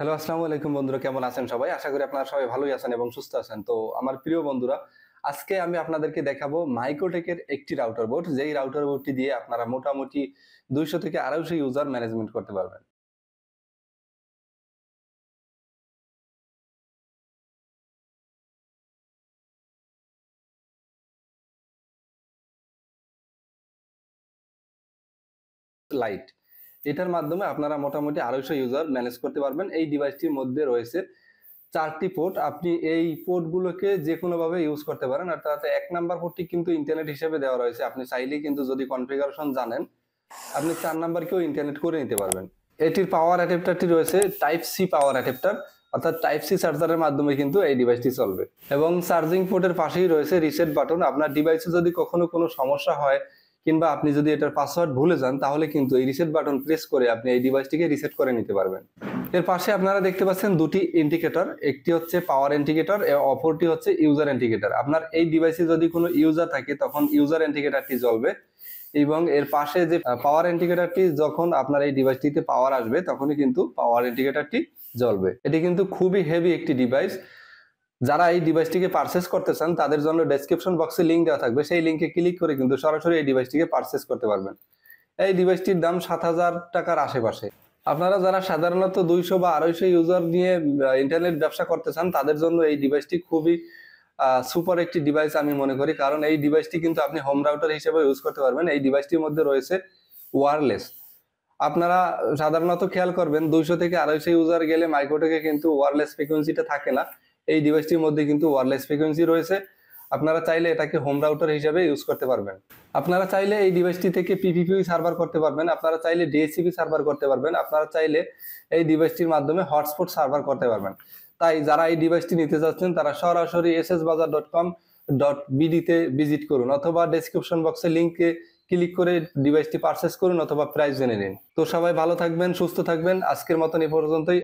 Hello, আসসালামু আলাইকুম বন্ধুরা, কেমন আছেন সবাই? আশা করি আপনারা সবাই ভালোই আছেন এবং সুস্থ আছেন। তো আমার প্রিয় বন্ধুরা, আজকে আমি আপনাদেরকে দেখাবো মাইক্রোটেকের একটি রাউটার বোর্ড, যেই রাউটার বোর্ডটি দিয়ে আপনারা মোটামুটি ২০০ থেকে ২৫০ ইউজার ম্যানেজমেন্ট করতে পারবেন। লাইট, এটার মাধ্যমে আপনারা মোটামুটি ২৫০ ইউজার ম্যানেজ করতে পারবেন। এই ডিভাইসটির মধ্যে রয়েছে ৪টি পোর্ট। আপনি এই পোর্টগুলোকে যেকোনোভাবে ইউজ করতে পারেন। অর্থাৎ ১ নাম্বার পোর্টটি কিন্তু ইন্টারনেট হিসেবে দেওয়া রয়েছে। আপনি চাইলেই কিন্তু যদি কনফিগারেশন জানেন, আপনি ৪ নাম্বারকেও ইন্টারনেট করে নিতে পারবেন। এটির পাওয়ার অ্যাডাপ্টারটি রয়েছে টাইপ সি পাওয়ার অ্যাডাপ্টার, অর্থাৎ টাইপ সি চার্জারের মাধ্যমে কিন্তু এই ডিভাইসটি চলবে। এবং চার্জিং পোর্টের পাশেই রয়েছে রিসেট বাটন। আপনার ডিভাইসে যদি কখনো কোনো সমস্যা হয় কিংবা আপনি যদি এটার পাসওয়ার্ড ভুলে যান, তাহলে কিন্তু এই রিসেট বাটন প্রেস করে আপনি এই ডিভাইসটিকে রিসেট করে নিতে পারবেন। এর পাশে আপনারা দেখতে পাচ্ছেন দুটি ইন্ডিকেটর, একটি হচ্ছে পাওয়ার ইন্ডিকেটর, অপরটি হচ্ছে ইউজার ইন্ডিকেটর। আপনার এই ডিভাইসে যদি কোনো ইউজার থাকে তখন ইউজার ইন্ডিকেটরটি জ্বলবে, এবং এর পাশে যে পাওয়ার ইন্ডিকেটরটি, যখন আপনার এই ডিভাইসটিতে পাওয়ার আসবে তখনই কিন্তু পাওয়ার ইন্ডিকেটরটি জ্বলবে। এটি কিন্তু খুবই হেভি একটি ডিভাইস। যারা এই ডিভাইসটিকে পারচেজ করতে চান তাদের জন্য ডেসক্রিপশন বক্সে লিঙ্ক দেওয়া থাকবে, সেই লিঙ্কে ক্লিক করে কিন্তু সরাসরি এই ডিভাইসটিকে পারচেজ করতে পারবেন। এই ডিভাইসটির দাম ৭০০০ টাকার আশেপাশে। আপনারা যারা সাধারণত ২০০ বা ২৫০ ইউজার নিয়ে ইন্টারনেট ব্যবসা করতে চান তাদের জন্য এই ডিভাইসটি খুবই সুপার একটি ডিভাইস আমি মনে করি। কারণ এই ডিভাইসটি কিন্তু আপনি হোম রাউটার হিসেবে ইউজ করতে পারবেন। এই ডিভাইসটির মধ্যে রয়েছে ওয়্যারলেস। আপনারা সাধারণত খেয়াল করবেন ২০০ থেকে ২৫০ ইউজার গেলে মাইক্রোটেকে কিন্তু ওয়্যারলেস ফ্রিকোয়েন্সিটা থাকে না। এই ডিভাইসটির মধ্যে কিন্তু ওয়্যারলেস ফ্রিকোয়েন্সি রয়েছে। আপনারা চাইলে এটাকে হোম রাউটার হিসেবে ইউজ করতে পারবেন। আপনারা চাইলে এই ডিভাইসটি থেকে পিপিপি সার্ভার করতে পারবেন, আপনারা চাইলে ডিএসসিপি সার্ভার করতে পারবেন, আপনারা চাইলে এই ডিভাইসটির মাধ্যমে হটস্পট সার্ভার করতে পারবেন। তাই যারা এই ডিভাইসটি নিতে চাচ্ছেন তারা সরাসরি ssbazaar.com.bd তে ভিজিট করুন, অথবা ডেসক্রিপশন বক্সে লিংকে ক্লিক করে ডিভাইসটি পারচেজ করুন, অথবা প্রাইস জেনে নিন। তো সবাই ভালো থাকবেন, সুস্থ থাকবেন। আজকের মতন এ পর্যন্তই।